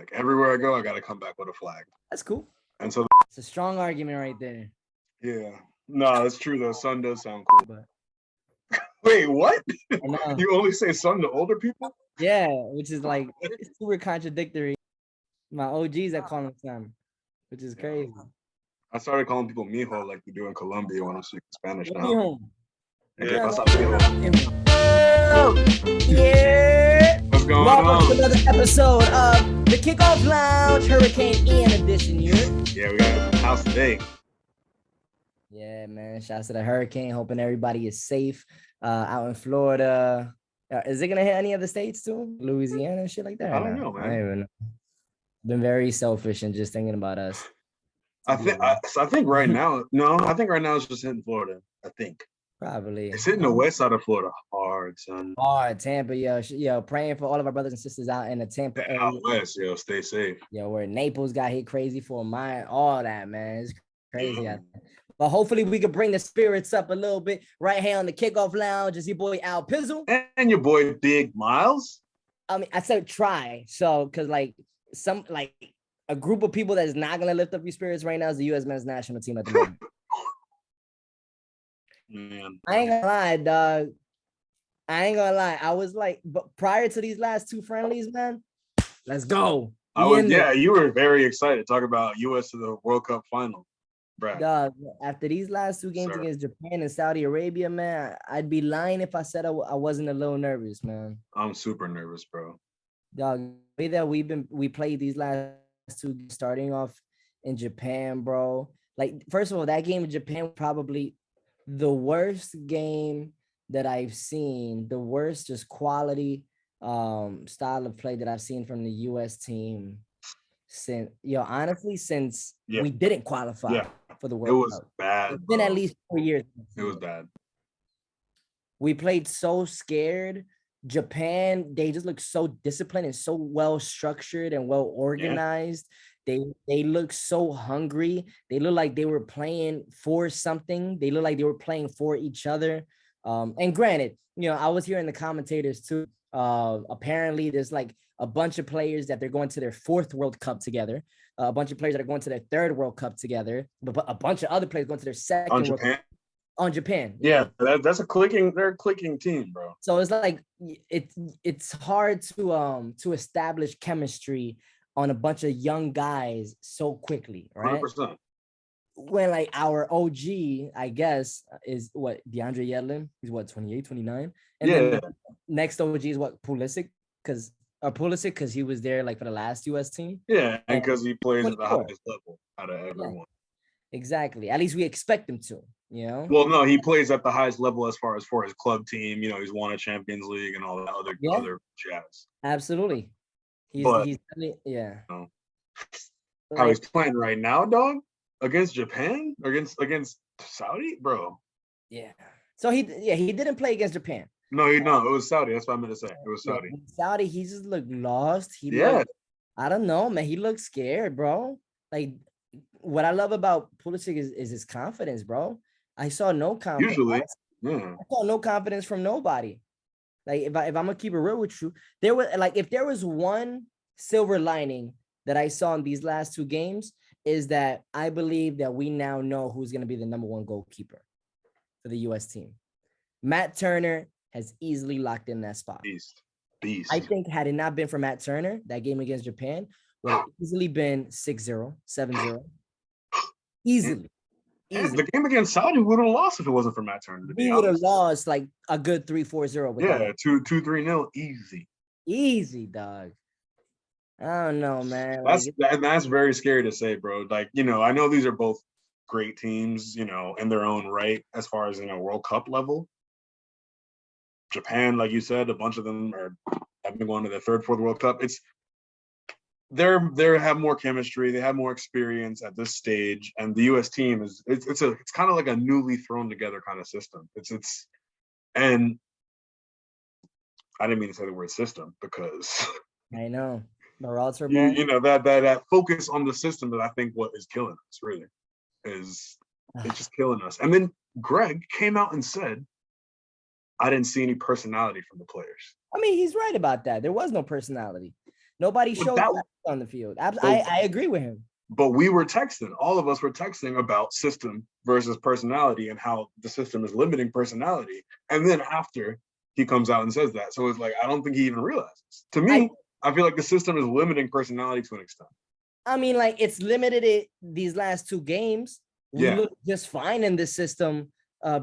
Like everywhere I go, I got to come back with a flag. That's cool. And so it's a strong argument right there. Yeah. No, that's true though. Sun does sound cool. But wait, what? You only say sun to older people? Yeah, which is like super contradictory. My OGs that call him son, which is crazy. I started calling people mijo like we do in Colombia when I'm speaking Spanish now. Mijo. Yeah, that's mijo. Yeah. What's going Welcome on? to another episode of the Kickoff Lounge, Hurricane Ian edition here. Yeah, we got a house today. Yeah, man. Shouts to the Hurricane. Hoping everybody is safe out in Florida. Is it gonna hit any other states too? Louisiana and shit like that? I don't know, man. I don't even know. Been very selfish and just thinking about us. I think right now, I think right now it's just hitting Florida. I think probably it's hitting the west side of Florida hard, son. Hard, Tampa, yo, praying for all of our brothers and sisters out in the Tampa area. Out west, yo, stay safe. Yo, where Naples got hit crazy for mine, all that, man, it's crazy. But hopefully we could bring the spirits up a little bit right here on the Kickoff Lounge. It's your boy Al-Pizzle and your boy Big Miles. I mean, I said try, so because like a group of people that is not gonna lift up your spirits right now is the USMNT national team at the moment. Man, I ain't gonna lie, dog. I ain't gonna lie. I was like, but prior to these last two friendlies, man, let's go. You were very excited. Talk about US to the World Cup final. Dog, after these last two games against Japan and Saudi Arabia, man, I'd be lying if I said I wasn't a little nervous, man. I'm super nervous, bro. Dog, the way that we played these last two, starting off in Japan, bro. Like, first of all, that game in Japan was probably the worst game that I've seen, the worst just quality style of play that I've seen from the US team since we didn't qualify for the World Cup. It was bad. It's been at least 4 years. It was bad. We played so scared. Japan, they just look so disciplined and so well structured and well organized. They look so hungry. They look like they were playing for something. They look like they were playing for each other. And granted, I was hearing the commentators too. Apparently there's like a bunch of players that they're going to their fourth World Cup together. A bunch of players that are going to their third World Cup together. But a bunch of other players going to their second World Cup. On Japan. Yeah, that's they're a clicking team, bro. So it's like it's hard to establish chemistry on a bunch of young guys so quickly, right? 100%. When like our OG, I guess, is what, DeAndre Yedlin, he's what, 28, 29? And then the next OG is what, Pulisic, because he was there like for the last US team. Yeah, and because he plays at the highest level out of everyone. Yeah. Exactly. At least we expect him to, Well, no, he plays at the highest level as far as for his club team. He's won a Champions League and all that other jazz. Absolutely. He's How he's playing right now, dog, against Japan, against Saudi, bro. Yeah. So he didn't play against Japan. No, it was Saudi. That's what I meant to say. It was Saudi. Saudi, he just looked lost. I don't know, man. He looked scared, bro. Like, what I love about Pulisic is his confidence, bro. I saw no confidence. Usually, I saw no confidence from nobody. Like, if I'm gonna keep it real with you, if there was one silver lining that I saw in these last two games, is that I believe that we now know who's gonna be the number one goalkeeper for the US team. Matt Turner has easily locked in that spot. Beast. I think had it not been for Matt Turner, that game against Japan would have easily been 6-0, 7-0. Easily. The game against Saudi would have lost if it wasn't for Matt Turner. We would have lost like a good 3-4-0. 2-3-0, easy. Easy, dog. I don't know, man. That's very scary to say, bro. Like, I know these are both great teams, in their own right, as far as World Cup level. Japan, like you said, a bunch of them have been going to their third, fourth World Cup. They have more chemistry, they have more experience at this stage, and the US team it's kind of like a newly thrown together kind of system. And I didn't mean to say the word system because I know the that focus on the system that I think what is killing us really is it's just killing us. And then Greg came out and said, I didn't see any personality from the players. I mean, he's right about that. There was no personality. Nobody But showed that- that on the field. I agree with him. But we were texting, all of us were texting about system versus personality and how the system is limiting personality. And then after he comes out and says that. So it's like, I don't think he even realizes. To me, I feel like the system is limiting personality to an extent. I mean, like, it's limited it these last 2 games. We look just fine in this system,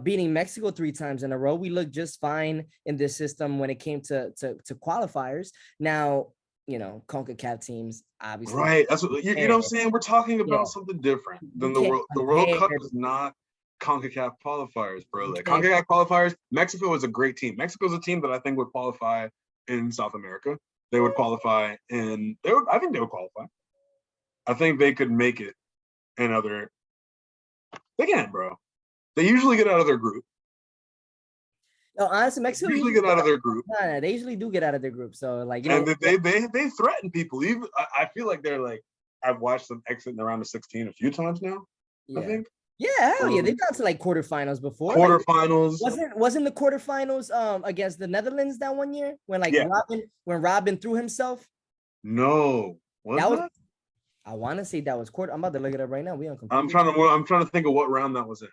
beating Mexico 3 times in a row. We look just fine in this system when it came to qualifiers. Now, you know, CONCACAF teams, obviously. Right. That's what you know what I'm saying. We're talking about something different than the world. The World Cup is not CONCACAF qualifiers, bro. Like CONCACAF qualifiers, Mexico is a great team. Mexico's a team that I think would qualify in South America. They would qualify I think they would qualify. I think they could make it in other. They can, bro. They usually get out of their group. No, honestly, Mexico usually get out of their group. Nah, they usually do get out of their group. So, like, you know, and they threaten people. Even I feel like they're like, I've watched them exit in the round of 16 a few times now. Yeah. I think. Yeah, hell yeah, they've got to like quarterfinals before. Quarterfinals. Like, wasn't the quarterfinals against the Netherlands that one year when Robin threw himself? No, was I want to say that was quarter. I'm about to look it up right now. We on computer. I'm trying to think of what round that was in.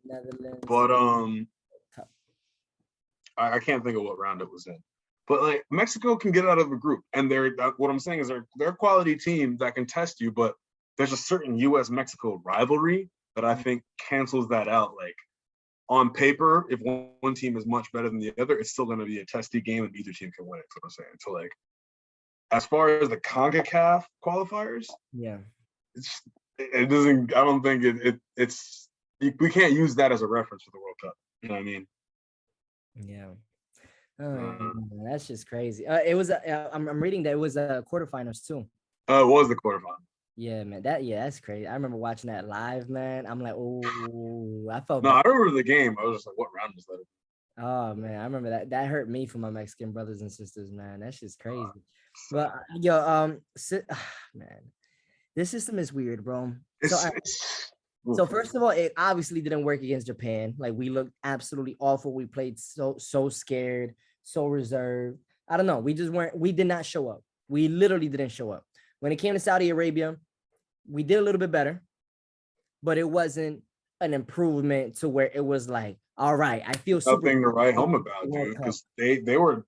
Netherlands. But I can't think of what round it was in. But like Mexico can get out of a group, and what I'm saying is they're a quality team that can test you. But there's a certain U.S.-Mexico rivalry that I think cancels that out. Like on paper, if one team is much better than the other, it's still going to be a testy game, and either team can win it. That's what I'm saying. So like, as far as the CONCACAF qualifiers, it doesn't. I don't think it's. We can't use that as a reference for the World Cup. You know what I mean? Yeah. That's just crazy. It was. I'm reading that it was quarterfinals too. It was the quarterfinal. Yeah, man. That's crazy. I remember watching that live, man. I'm like, oh, I felt. No, I remember the game. I was just like, what round was that? Oh man, I remember that. That hurt me for my Mexican brothers and sisters, man. That's just crazy. But yo, man, this system is weird, bro. So first of all, it obviously didn't work against Japan. Like, we looked absolutely awful. We played so scared, so reserved. I don't know. We did not show up. We literally didn't show up. When it came to Saudi Arabia, we did a little bit better, but it wasn't an improvement to where it was like, all right, I feel nothing to write home about, dude, because they were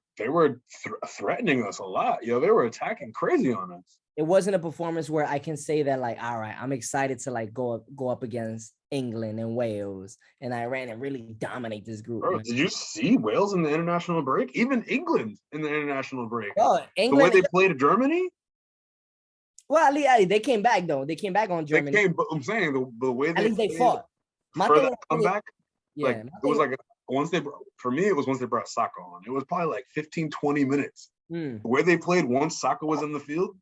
threatening us a lot. Yo, they were attacking crazy on us. It wasn't a performance where I can say that, like, all right, I'm excited to like go up against England and Wales and Iran and really dominate this group. Bro, did you see Wales in the international break? Even England in the international break. Oh, England, the way they played Germany. Well, at least they came back though. They came back on Germany. But I'm saying the way at least they fought. For that comeback, like it was like once they brought Soccer on. It was probably like 15, 20 minutes. The way they played once Soccer was in the field,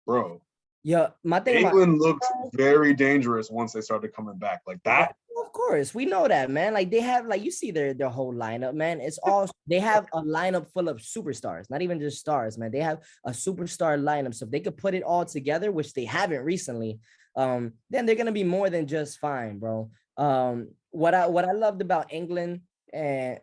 bro. Yeah, England looked very dangerous once they started coming back like that. Of course, we know that, man. Like, they have, like, you see their whole lineup, man. It's all they have a lineup full of superstars, not even just stars, man. They have a superstar lineup, so if they could put it all together, which they haven't recently, then they're gonna be more than just fine, bro. What I loved about England, and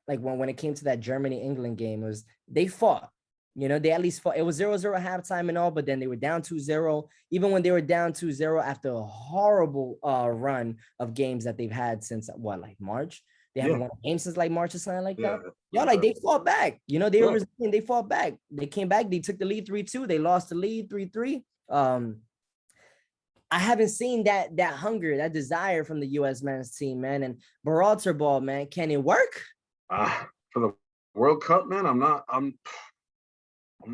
like when it came to that Germany-England game, was they fought. You know, they at least fought. It was 0-0 halftime and all, but then they were down 2-0. Even when they were down 2-0 after a horrible run of games that they've had since like March. They haven't won a game since like March or something like that. Y'all, like, they fought back. You know, they fought back. They came back. They took the lead 3-2. They lost the lead 3-3. I haven't seen that hunger, that desire from the U.S. men's team, man. And Berhalter ball, man, can it work? For the World Cup, man, I'm not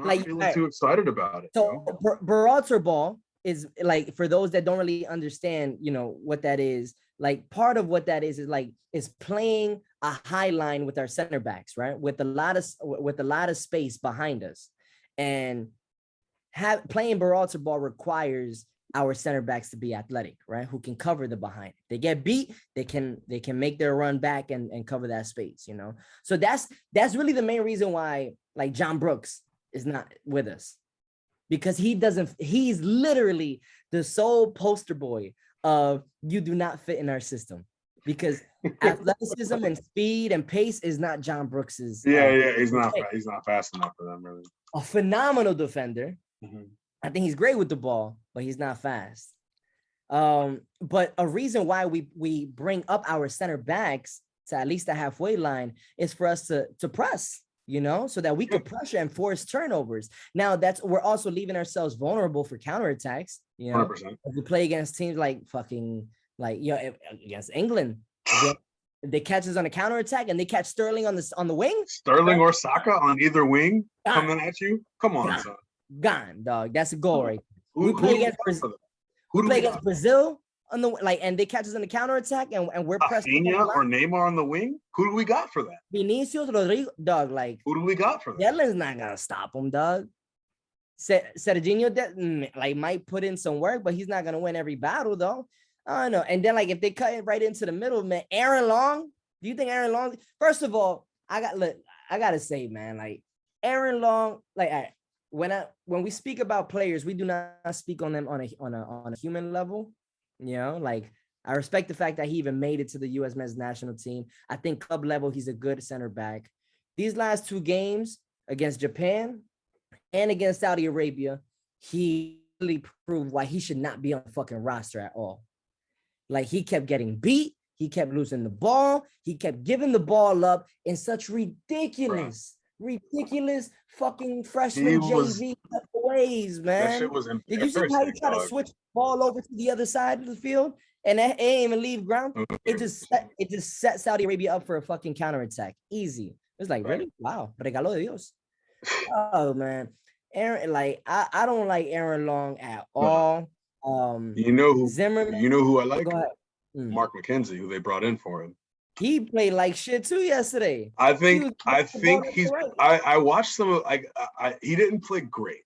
like, feeling too excited about it. So Berhalter ball is, like, for those that don't really understand, you know, what that is, like, part of what that is playing a high line with our center backs, right? With a lot of space behind us. And playing Berhalter ball requires our center backs to be athletic, right? Who can cover the behind. If they get beat, they can make their run back and cover that space, you know? So that's really the main reason why, like, John Brooks is not with us, because he's literally the sole poster boy of, you do not fit in our system. because athleticism and speed and pace is not John Brooks's. He's not fast enough for them, really. A phenomenal defender. Mm-hmm. I think he's great with the ball, but he's not fast. But a reason why we bring up our center backs to at least the halfway line is for us to press, so that we could pressure and force turnovers. Now we're also leaving ourselves vulnerable for counterattacks. 100%. If we play against teams against England, they catch us on a counterattack and they catch Sterling on the wing. Sterling or Saka on either wing coming at you. Come on, son. Gone, dog. That's a goal, right? We play against Brazil on the and they catch us on the counterattack and we're pressing. Or Neymar on the wing. Who do we got for that? Vinicius, Rodrigo, dog. Who do we got for that? Yellen's not gonna stop him, dog. Serginho might put in some work, but he's not gonna win every battle, though. I don't know. And then if they cut it right into the middle, man, Aaron Long. Do you think Aaron Long? First of all, I gotta say, man, Aaron Long, when we speak about players, we do not speak on them on a human level. I respect the fact that he even made it to the U.S. men's national team. I think club level, he's a good center back. These last two games against Japan and against Saudi Arabia, he really proved why he should not be on the fucking roster at all. He kept getting beat. He kept losing the ball. He kept giving the ball up in such ridiculous fucking freshman JV ways, man. That shit was embarrassing. Did you see how he tried to switch the ball over to the other side of the field and it ain't even leave ground? It just set Saudi Arabia up for a fucking counterattack. Easy. It's really? Wow. Regalo de Dios. Oh, man. Aaron, I don't like Aaron Long at all. Zimmerman. You know who I like? Go ahead. Mark McKenzie, who they brought in for him. He played like shit too yesterday. I think he's. I watched some of. He didn't play great,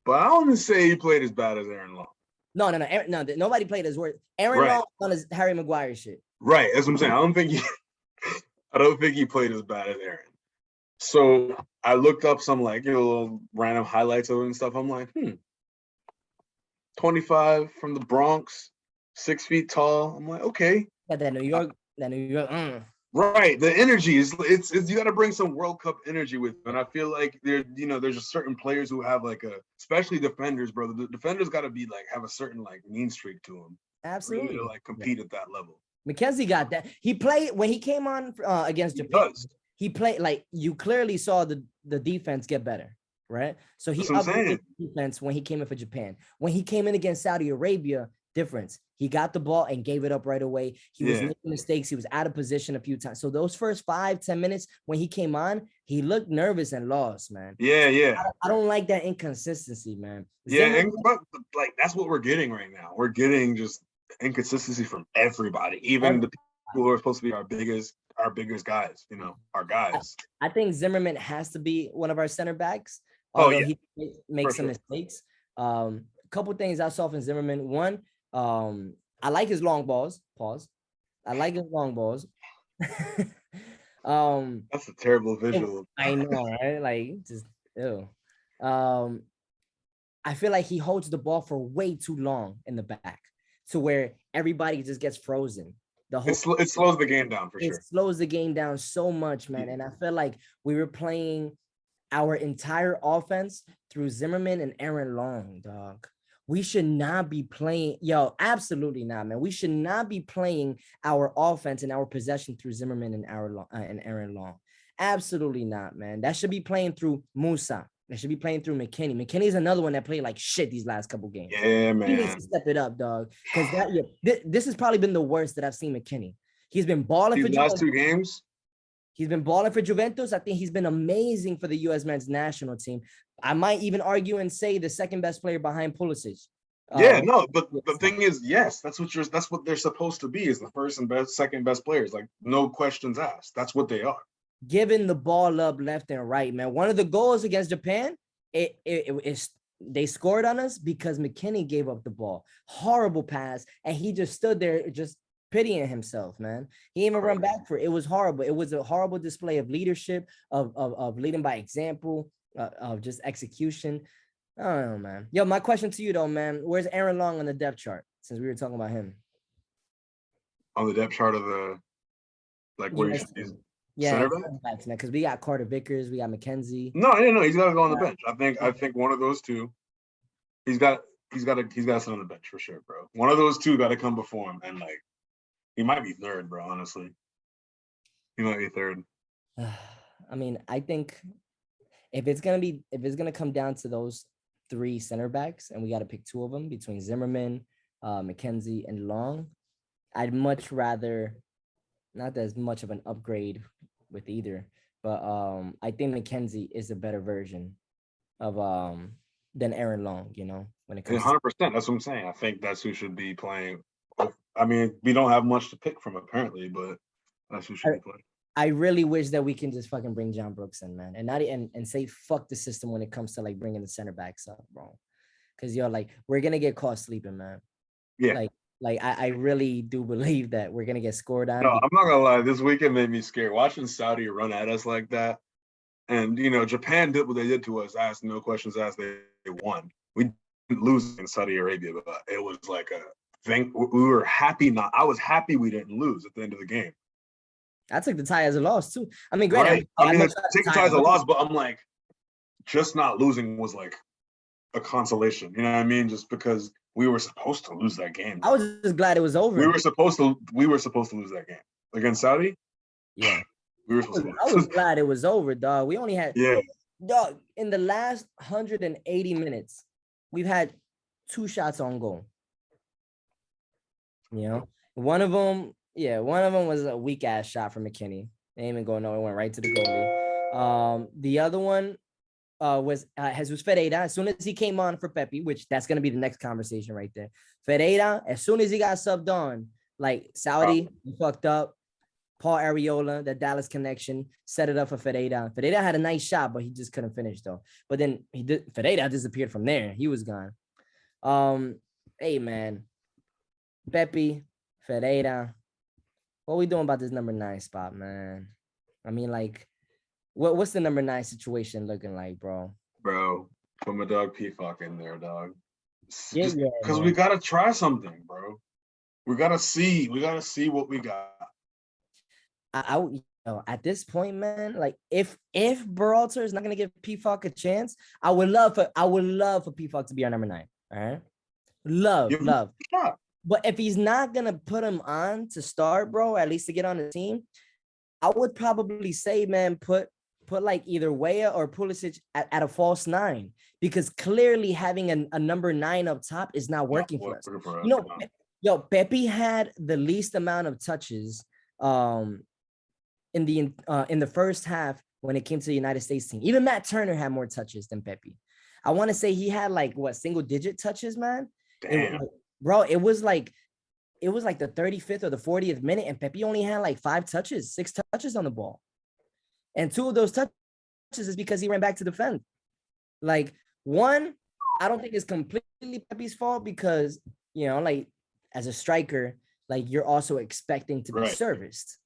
but I don't say he played as bad as Aaron Long. No. Nobody played as worse. Aaron Long on his Harry Maguire shit. Right, that's what I'm saying. I don't think he played as bad as Aaron. So I looked up some little random highlights of it and stuff. I'm like, 25 from the Bronx, 6 feet tall. I'm like, okay. Yeah, that New York. Right, the energy is it's you got to bring some World Cup energy with them. And I feel like there's just certain players who have especially defenders, bro. The defenders got to be have a certain mean streak to them. Absolutely, to compete at that level. McKenzie got that. He played when he came on against Japan. He played you clearly saw the defense get better, right? So he upgraded defense when he came in for Japan. When he came in against Saudi Arabia, difference. He got the ball and gave it up right away. He was making mistakes. He was out of position a few times. So those first 5-10 minutes when he came on, he looked nervous and lost, man. Yeah. I don't like that inconsistency, man. But that's what we're getting right now. We're getting just inconsistency from everybody, even the people who are supposed to be our biggest guys, our guys. I think Zimmerman has to be one of our center backs. He makes some mistakes. A couple things I saw from Zimmerman. One, I like his long balls. Pause. I like his long balls. That's a terrible visual. I know, right? Just ew. I feel like he holds the ball for way too long in the back to where everybody just gets frozen. It slows the game down for sure. It slows the game down so much, man. And I feel like we were playing our entire offense through Zimmerman and Aaron Long, dog. We should not be playing, absolutely not, man. We should not be playing our offense and our possession through Zimmerman and Aaron Long. Absolutely not, man. That should be playing through Musa. That should be playing through McKinney. McKinney's another one that played like shit these last couple games. Yeah, man. He needs to step it up, dog. Because this has probably been the worst that I've seen McKinney. He's been balling for these last 2 games. He's been balling for Juventus. I think he's been amazing for the U.S. men's national team. I might even argue and say the second best player behind Pulisic. But the thing is, yes, that's what they're supposed to be, is the first and second best players. No questions asked. That's what they are. Giving the ball up left and right, man. One of the goals against Japan, they scored on us because McKinney gave up the ball. Horrible pass, and he just stood there just pitying himself, man. He didn't even run back for it. It was horrible. It was a horrible display of leadership, of leading by example, of just execution. I don't know, man. Yo, my question to you though, man, where's Aaron Long on the depth chart? Since we were talking about him. on the depth chart of the where you should be center back? Because we got Carter Vickers, we got McKenzie. No, he's got to go on the bench. I think one of those two. He's got to sit on the bench for sure, bro. One of those two got to come before him, and he might be third, bro. Honestly, he might be third. I mean, I think if it's gonna come down to those 3 center backs, and we got to pick 2 of them between Zimmerman, McKenzie, and Long, I'd much rather, not that as much of an upgrade with either, but I think McKenzie is a better version of than Aaron Long, when it comes 100%. That's what I'm saying. I think that's who should be playing. I mean, we don't have much to pick from apparently, but that's who should be playing. I really wish that we can just fucking bring John Brooks in, man, and not and say fuck the system when it comes to bringing the center backs up, bro. Because we're gonna get caught sleeping, man. Yeah. I really do believe that we're gonna get scored on. No, I'm not gonna lie. This weekend made me scared watching Saudi run at us like that, and Japan did what they did to us. Asked no questions asked. They won. We didn't lose in Saudi Arabia, but it was like a thing. We were happy. I was happy we didn't lose at the end of the game. I took the tie as a loss too. I mean, granted, right. I mean, take the tie as a loss, but I'm like, just not losing was like a consolation. You know what I mean? Just because we were supposed to lose that game. I was just glad it was over. We were supposed to lose that game against Saudi. Yeah, we were supposed to. I was glad it was over, dog. We only had dog in the last 180 minutes. We've had 2 shots on goal. One of them was a weak ass shot from McKinney. They didn't even go nowhere. It went right to the goalie. The other one was Jesus Ferreira. As soon as he came on for Pepe, which that's gonna be the next conversation right there. Ferreira, as soon as he got subbed on, Saudi fucked up. Paul Areola, the Dallas connection, set it up for Ferreira. Ferreira had a nice shot, but he just couldn't finish though. But then Ferreira disappeared from there. He was gone. Hey man, Pepe, Ferreira. What we doing about this number 9 spot, man? I mean, what's the number 9 situation looking like, bro? Bro, put my dog P-Fuck in there, dog. Yeah, because we gotta try something, bro. We gotta see what we got. At this point, man, if Berhalter is not gonna give P-Fuck a chance, I would love for P-Fuck to be our number 9. All right, love. But if he's not gonna put him on to start, bro, at least to get on the team, I would probably say, man, put either Weah or Pulisic at a false 9, because clearly having a number 9 up top is not working for us. Pepe had the least amount of touches in the first half when it came to the United States team. Even Matt Turner had more touches than Pepe. I want to say he had single digit touches, man. Damn. Bro, it was like the 35th or the 40th minute, and Pepe only had 6 touches on the ball. And 2 of those touches is because he ran back to defend. One, I don't think it's completely Pepe's fault because, as a striker, you're also expecting to be serviced.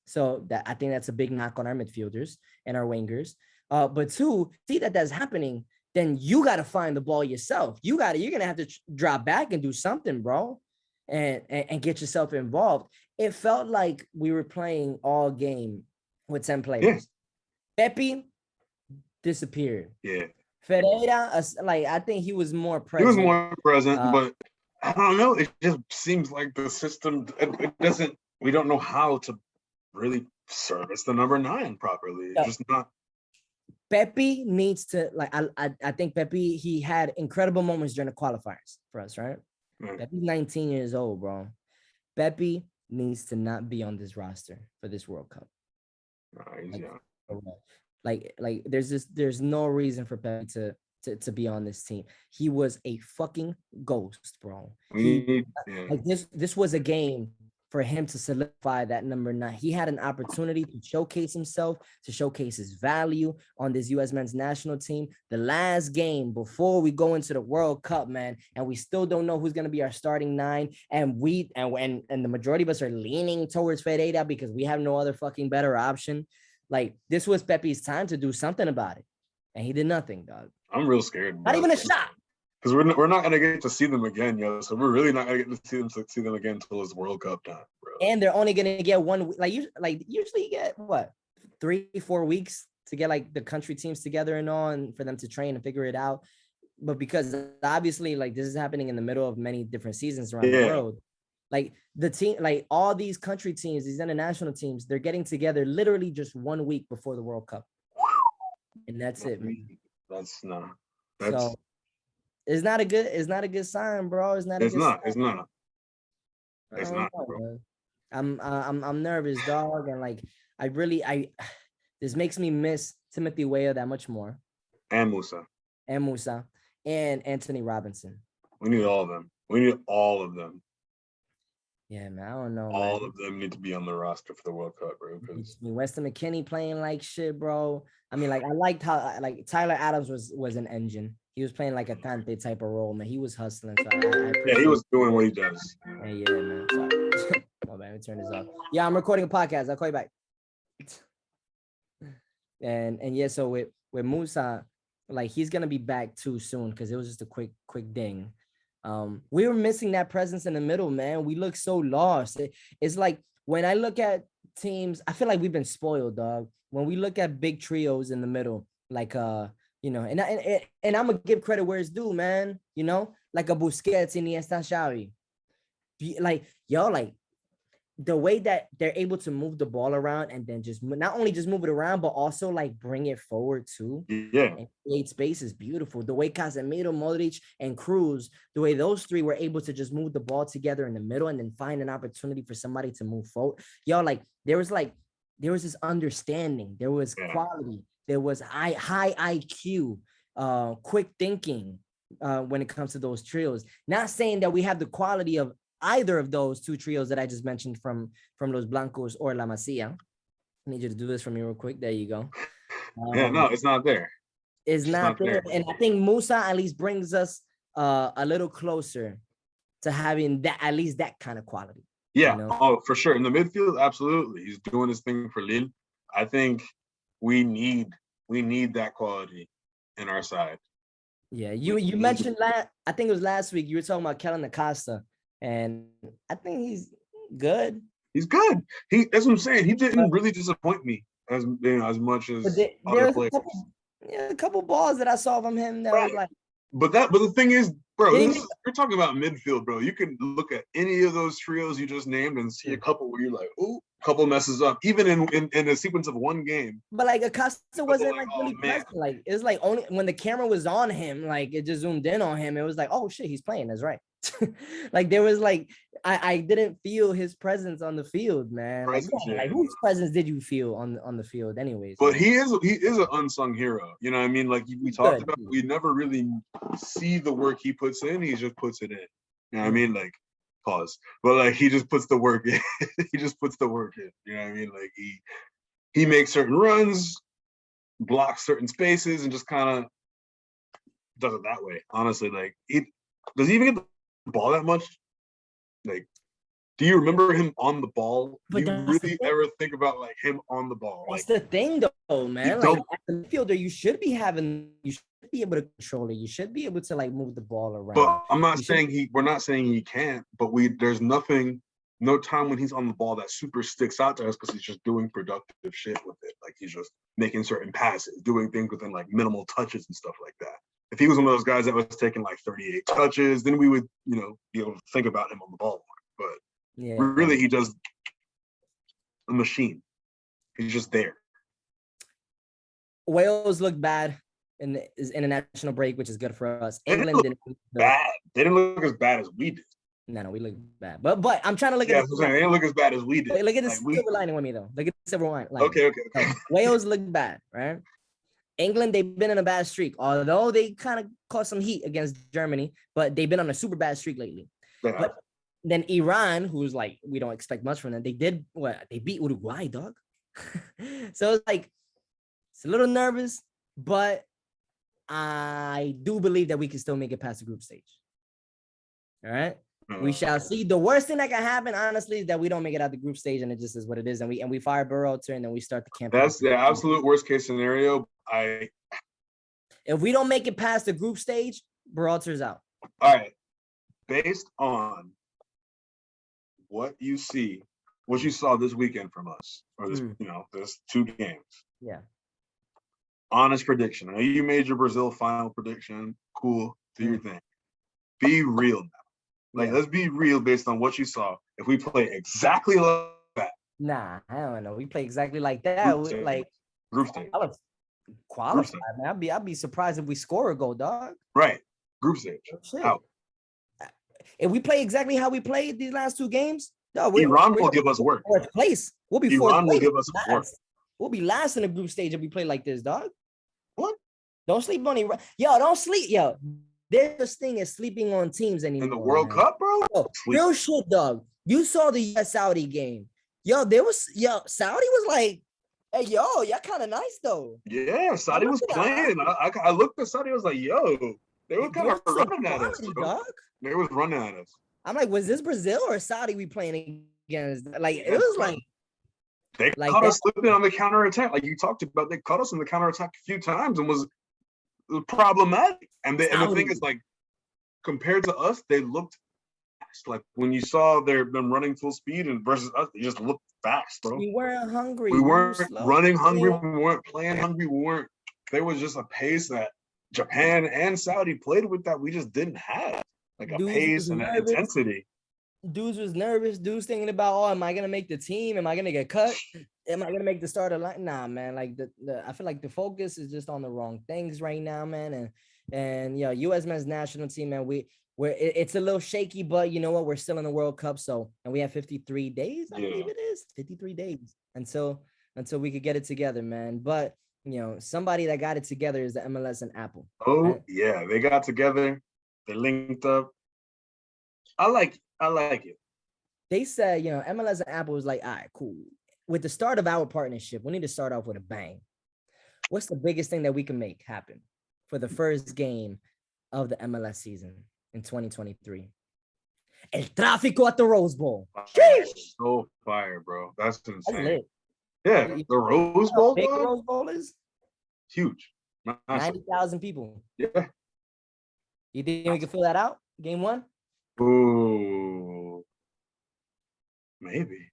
So I think that's a big knock on our midfielders and our wingers. But 2, see that's happening, then you got to find the ball yourself. You're going to have to drop back and do something, bro, and get yourself involved. It felt like we were playing all game with 10 players. Yeah. Pepe disappeared. Yeah. Ferreira, I think he was more present. He was more present, but I don't know. It just seems like the system, we don't know how to really service the number 9 properly. It's just not. Pepe needs to I think Pepe, he had incredible moments during the qualifiers for us, right? Pepe's 19 years old, bro. Pepe needs to not be on this roster for this World Cup. There's no reason for Pepe to be on this team. He was a fucking ghost, bro. This was a game for him to solidify that number 9. He had an opportunity to showcase himself, to showcase his value on this U.S. men's national team. The last game before we go into the World Cup, man, and we still don't know who's going to be our starting 9. And the majority of us are leaning towards Ferreira because we have no other fucking better option. This was Pepe's time to do something about it. And he did nothing, dog. I'm real scared. Not even a shot. Because we're not gonna get to see them again, yo. So we're really not gonna get to see them again until it's World Cup time, bro. And they're only gonna get one. Usually you get what 3-4 weeks to get like the country teams together and all, and for them to train and figure it out. But because obviously like this is happening in the middle of many different seasons around the world, like the team, like all these country teams, these international teams, they're getting together literally just 1 week before the World Cup, and that's it, man. That's not. So it's not a good sign, bro. It's not, bro. I'm nervous, dog, and like this makes me miss Timothy Weah that much more, and Musa and Anthony Robinson. We need all of them. Yeah, man. I don't know. All of them need to be on the roster for the World Cup, bro. Because Weston McKennie playing like shit, bro. I mean, like I liked how like Tyler Adams was an engine. He was playing like a Tante type of role, man. He was hustling. So he was doing what he does. Yeah, man. Sorry. Oh man, let me turn this off. Yeah, I'm recording a podcast. I'll call you back. And yeah, so with Musa, like he's gonna be back too soon because it was just a quick ding. We were missing that presence in the middle, man. We look so lost. It's like when I look at teams, I feel like we've been spoiled, dog. When we look at big trios in the middle, like you know, and I'm gonna give credit where it's due, man. You know, like a Busquets, Iniesta, Xavi. Like like the way that they're able to move the ball around and then just not only just move it around, but also like bring it forward too. Yeah. And create space is beautiful. The way Casemiro, Modric, and Cruz, the way those three were able to just move the ball together in the middle and then find an opportunity for somebody to move forward. Like there was this understanding, there was quality, there was high IQ, quick thinking when it comes to those trios. Not saying that we have the quality of either of those two trios that I just mentioned from Los Blancos or La Masia. I need you to do this for me real quick. There you go. No, it's not there. It's not there. And I think Musa at least brings us a little closer to having that, at least that kind of quality. Yeah, you know? Oh, for sure. In the midfield, absolutely. He's doing his thing for Lille. I think we need that quality in our side. Yeah, you mentioned I think it was last week, you were talking about Kellen Acosta. And I think he's good. He's good. That's what I'm saying. He didn't really disappoint me as much as other players. A couple balls that I saw from him that was like. But the thing is, bro, you're talking about midfield, bro. You can look at any of those trios you just named and see a couple where you're like, ooh, a couple messes up, even in a sequence of one game. But like Acosta wasn't like really present. Like it's like only when the camera was on him, like it just zoomed in on him. It was like, oh shit, he's playing. That's right. Like there was like I didn't feel his presence on the field, man. Like whose presence did you feel on the field, anyways? But he is an unsung hero. You know what I mean? Like we talked about, we never really see the work he puts in. He just puts it in. You know what I mean? Like pause. But like he just puts the work in. He just puts the work in. You know what I mean? Like he makes certain runs, blocks certain spaces, and just kind of does it that way. Honestly, like does he even get the ball that much? Like, do you remember him on the ball? Do you really ever think about like him on the ball? That's the thing, though, man. Like as a midfielder, you should be able to control it. You should be able to like move the ball around. But I'm not saying we're not saying he can't. But there's no time when he's on the ball that super sticks out to us because he's just doing productive shit with it. Like he's just making certain passes, doing things within like minimal touches and stuff like that. If he was one of those guys that was taking like 38 touches, then we would, be able to think about him on the ball more. But really, he does a machine. He's just there. Wales looked bad in the international break, which is good for us. England didn't look bad. They didn't look as bad as we did. No, we look bad. But I'm trying to look at they didn't look as bad as we did. Look at the silver lining with me, though. Look at the silver lining. Okay. Wales looked bad, right? England, they've been in a bad streak, although they kind of caught some heat against Germany, but they've been on a super bad streak lately. But then Iran, who's like, we don't expect much from them, they beat Uruguay, dog. So it's like, it's a little nervous, but I do believe that we can still make it past the group stage. All right. We shall see. The worst thing that can happen, honestly, is that we don't make it out the group stage, and it just is what it is. And we fire Berhalter, and then we start the campaign. That's the absolute worst case scenario. If we don't make it past the group stage, Berhalter's out. All right. Based on what you saw this weekend from us, or this, this 2 games. Yeah. Honest prediction. I know you made your Brazil final prediction. Cool. Do your thing. Be real now. Like, let's be real based on what you saw. If we play exactly like that. Nah, I don't know. We play exactly like that. Group stage. Qualify, man. I'd be surprised if we score a goal, dog. Right. Group stage. Out. If we play exactly how we played these last 2 games, Iran will give us work. Fourth place. We'll be Iran will give us work. We'll be last in the group stage if we play like this, dog. What? Don't sleep on Iran. Yo, don't sleep. Yo, there's this thing as sleeping on teams anymore. In the World Cup, bro? Yo, real shit, dog. You saw the US Saudi game. Saudi was like, hey, yo, y'all kind of nice, though. Yeah, Saudi was playing. I looked at Saudi, I was like, yo, they were kind of running at us, dog. They was running at us. I'm like, was this Brazil or Saudi we playing against? Like, it was like. They caught us slipping on the counterattack. Like you talked about, they caught us on the counterattack a few times and was problematic. And the thing is, like, compared to us, they looked fast. Like when you saw them running full speed and versus us, they just looked fast, bro. We weren't hungry. We weren't running hungry. We weren't playing hungry. There was just a pace that Japan and Saudi played with that we just didn't have. Like a pace and an intensity. Dudes was nervous. Dudes thinking about, oh, am I gonna make the team? Am I gonna get cut? Am I gonna make the starter line? Nah, man. Like I feel like the focus is just on the wrong things right now, man. And U.S. men's national team, man. It's a little shaky, but you know what? We're still in the World Cup, and we have 53 days. I believe it is 53 days until we could get it together, man. But somebody that got it together is the MLS and Apple. Oh, right? Yeah, they got together. They linked up. I like it. They said, MLS and Apple was like, all right, cool. With the start of our partnership, we need to start off with a bang. What's the biggest thing that we can make happen for the first game of the MLS season in 2023? El Trafico at the Rose Bowl. So fire, bro. That's insane. That's lit. Yeah, the Rose Bowl. Big Rose Bowl is huge. 90,000 people. Yeah. You think we can fill that out? Game 1? Ooh, maybe.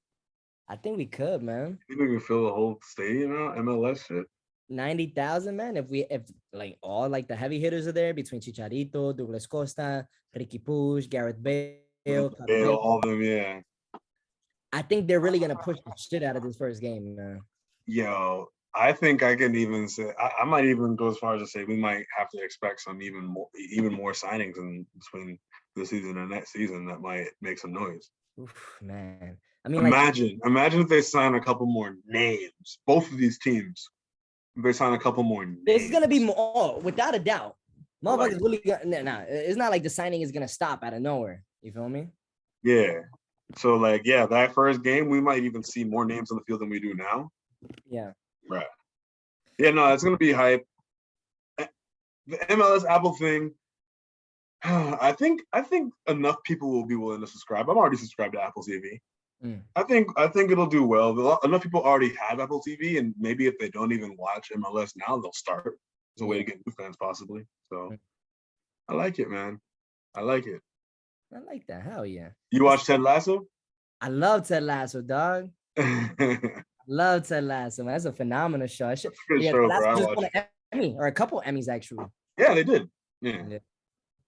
I think we could, man. You think we can fill the whole stadium out? MLS shit. 90,000, man. If like all like the heavy hitters are there between Chicharito, Douglas Costa, Ricky Puig, Gareth Bale, all of them, yeah. I think they're really gonna push the shit out of this first game, man. Yo, I think I can even say I might even go as far as to say we might have to expect some even more signings in between this season and next season that might make some noise. Oof, man. I mean, imagine if they sign a couple more names. Both of these teams, if they sign a couple more names. There's gonna be more, without a doubt. Motherfuckers really it's not like the signing is gonna stop out of nowhere. You feel me? Yeah. So that first game, we might even see more names on the field than we do now. Yeah. Right. Yeah, no, it's gonna be hype. The MLS Apple thing, I think enough people will be willing to subscribe. I'm already subscribed to Apple TV. I think it'll do well. Enough people already have Apple TV, and maybe if they don't even watch MLS now, they'll start. It's a way to get new fans, possibly. So, I like it, man. I like it. I like that. Hell yeah. You watch Ted Lasso? I love Ted Lasso, dog. Love Ted Lasso, man. That's a phenomenal show. Good show, bro. I just won an Emmy, or a couple Emmys, actually. Yeah, they did. Yeah.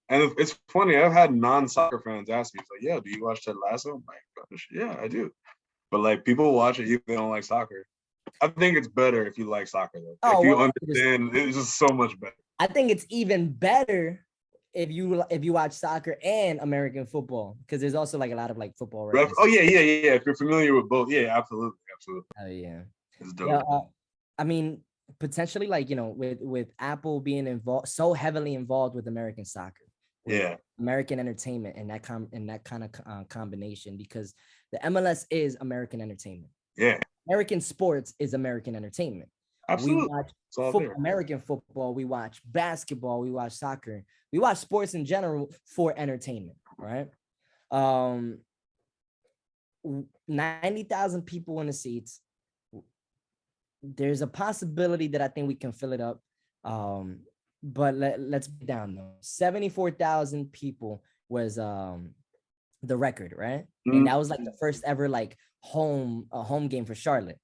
And it's funny. I've had non-soccer fans ask me, like, "Yeah, do you watch Ted Lasso?" I'm like, "Yeah, I do." But people watch it even if they don't like soccer. I think it's better if you like soccer, though. If you understand, it's just so much better. I think it's even better if you watch soccer and American football, because there's also a lot of football. Right? Oh yeah. If you're familiar with both, yeah, absolutely. Oh yeah, it's dope. Yeah, I mean, potentially, with Apple being so heavily involved with American soccer, with American entertainment, and that kind of combination, because the MLS is American entertainment. Yeah, American sports is American entertainment. Absolutely. We watch American football, we watch basketball, we watch soccer, we watch sports in general for entertainment, right? 90,000 people in the seats. There's a possibility that I think we can fill it up. but let's be down though. 74,000 people was the record, right? And that was like the first ever like home game for Charlotte.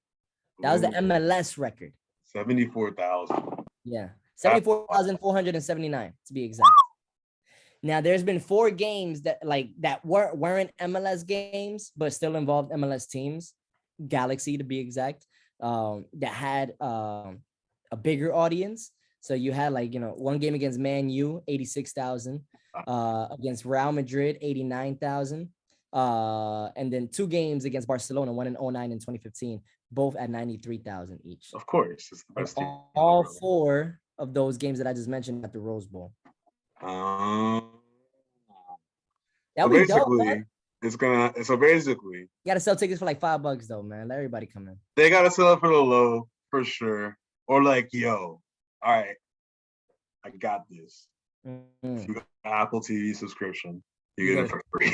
That was the MLS record. 74,000. Yeah, 74,479 to be exact. Now, there's been 4 games that weren't MLS games, but still involved MLS teams, Galaxy to be exact, that had a bigger audience. So you had one game against Man U, 86,000, against Real Madrid, 89,000, and then 2 games against Barcelona, one in 2009 and 2015, both at 93,000 each. Of course, it's the best team. All 4 of those games that I just mentioned at the Rose Bowl. So basically, you gotta sell tickets for like $5 though, man. Let everybody come in. They gotta sell it for the low for sure, or like, yo, all right, I got this. If you got an Apple TV subscription, you get it for free.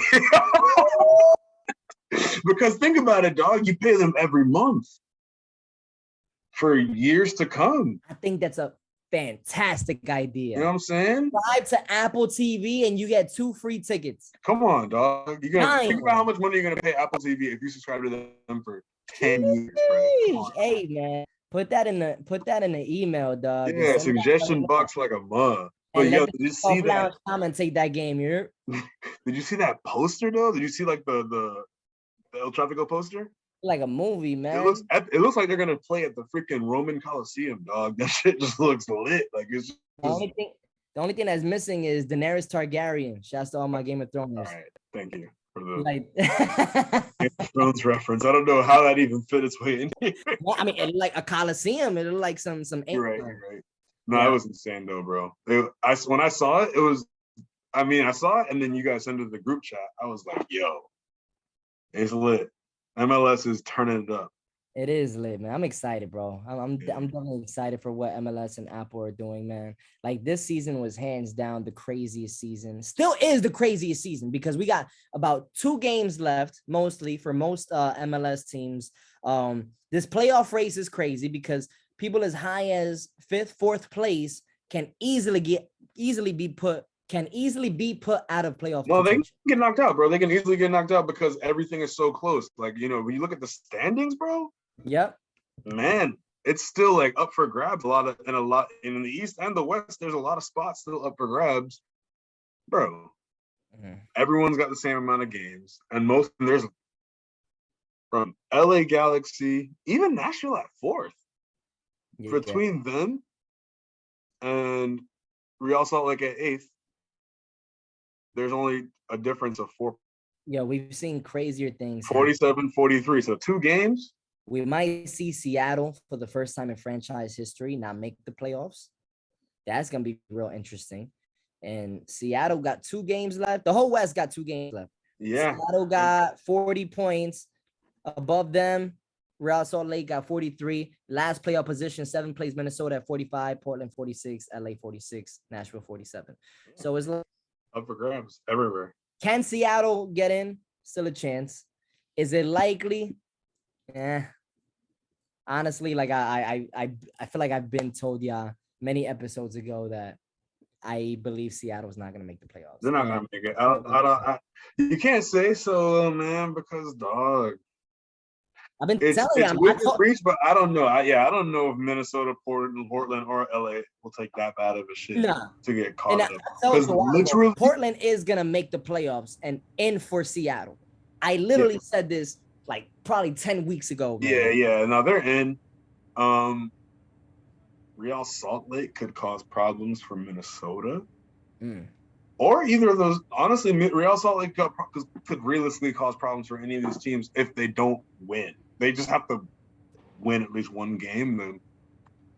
Because think about it, dog. You pay them every month for years to come. I think that's a fantastic idea. You know what I'm saying? Subscribe to Apple TV and you get 2 free tickets. Come on, dog. You're gonna think about how much money you're gonna pay Apple TV if you subscribe to them for 10 years, bro. Hey, man, put that in the email, dog. Yeah, suggestion box like a mug. But yo, did you see that? Commentate that game, here. Did you see that poster though? Did you see like the El Trafico poster? Like a movie, man. It looks like they're gonna play at the freaking Roman Coliseum, dog. That shit just looks lit. Like it's just... The only thing that's missing is Daenerys Targaryen. Shouts to all my Game of Thrones. All right, thank you for the Game of Thrones reference. I don't know how that even fit its way in here. Well, I mean, it like a Coliseum. It looked like some. You're right. No, it was insane though, bro. When I saw it, it was. I mean, I saw it, and then you guys sent it to the group chat. I was like, yo, it's lit. MLS is turning it up. It is lit, man. I'm excited, bro. I'm definitely excited for what MLS and Apple are doing, man. Like this season was hands down the craziest season. Still is the craziest season because we got about 2 games left, mostly for most MLS teams. This playoff race is crazy because people as high as 5th, 4th place can easily be put out of playoff. No, they can get knocked out, bro. They can easily get knocked out because everything is so close. Like, you know, when you look at the standings, bro. Yep. Man, it's still like up for grabs. In the East and the West, there's a lot of spots still up for grabs, bro. Everyone's got the same amount of games, and there's from LA Galaxy, even Nashville at 4th. Between them and Real Salt Lake at 8th, there's only a difference of 4. Yeah, we've seen crazier things. 47-43. So 2 games. We might see Seattle for the first time in franchise history not make the playoffs. That's going to be real interesting. And Seattle got 2 games left. The whole West got 2 games left. Yeah. Seattle got 40 points. Above them, Real Salt Lake got 43. Last playoff position, 7th place, Minnesota at 45, Portland 46, LA 46, Nashville 47. So it's like up for grabs everywhere. Can Seattle get in? Still a chance. Is it likely? Honestly, like I feel like I've been told many episodes ago that I believe Seattle's not gonna make the playoffs. They're not gonna make it. You can't say so, man, because dog. I've been telling you, but I don't know. I don't know if Minnesota, Portland, or LA will take that bad of a shit to get caught up. Because literally, Portland is gonna make the playoffs and in for Seattle. I literally said this like probably 10 weeks ago. Man. Yeah. Now they're in. Real Salt Lake could cause problems for Minnesota. Or either of those. Honestly, Real Salt Lake could realistically cause problems for any of these teams if they don't win. They just have to win at least one game and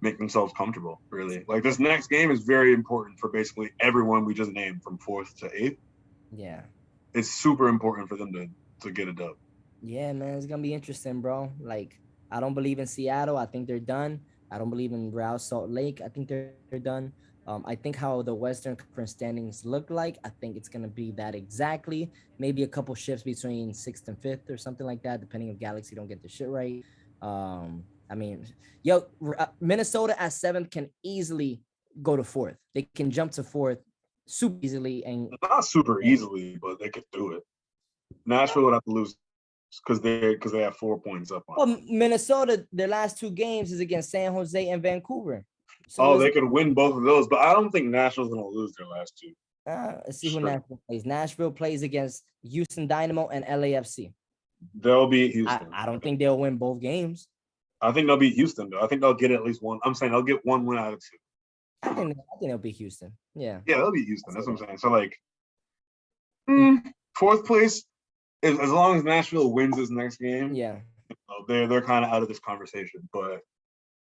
make themselves comfortable, really. Like, this next game is very important for basically everyone we just named from 4th to 8th. Yeah. It's super important for them to get a dub. Yeah, man, it's going to be interesting, bro. Like, I don't believe in Seattle. I think they're done. I don't believe in Real Salt Lake. I think they're done. I think how the Western Conference standings look like, I think it's going to be that exactly. Maybe a couple shifts between 6th and 5th or something like that, depending if Galaxy don't get the shit right. I mean, Minnesota at 7th can easily go to fourth. They can jump to fourth super easily. And not super easily, but they could do it. Nashville would have to lose because they have 4 points up on. Well, Minnesota, their last 2 games is against San Jose and Vancouver. So they could win both of those, but I don't think Nashville's going to lose their last 2. Let's see who Nashville plays. Nashville plays against Houston Dynamo and LAFC. They'll beat Houston. I don't think they'll win both games. I think they'll beat Houston, though. I think they'll get at least one. I'm saying they'll get 1 win out of 2. I think they'll beat Houston. Yeah. Yeah, they'll beat Houston. That's what I'm saying. So, like, 4th place, as long as Nashville wins this next game, yeah, they're kind of out of this conversation. But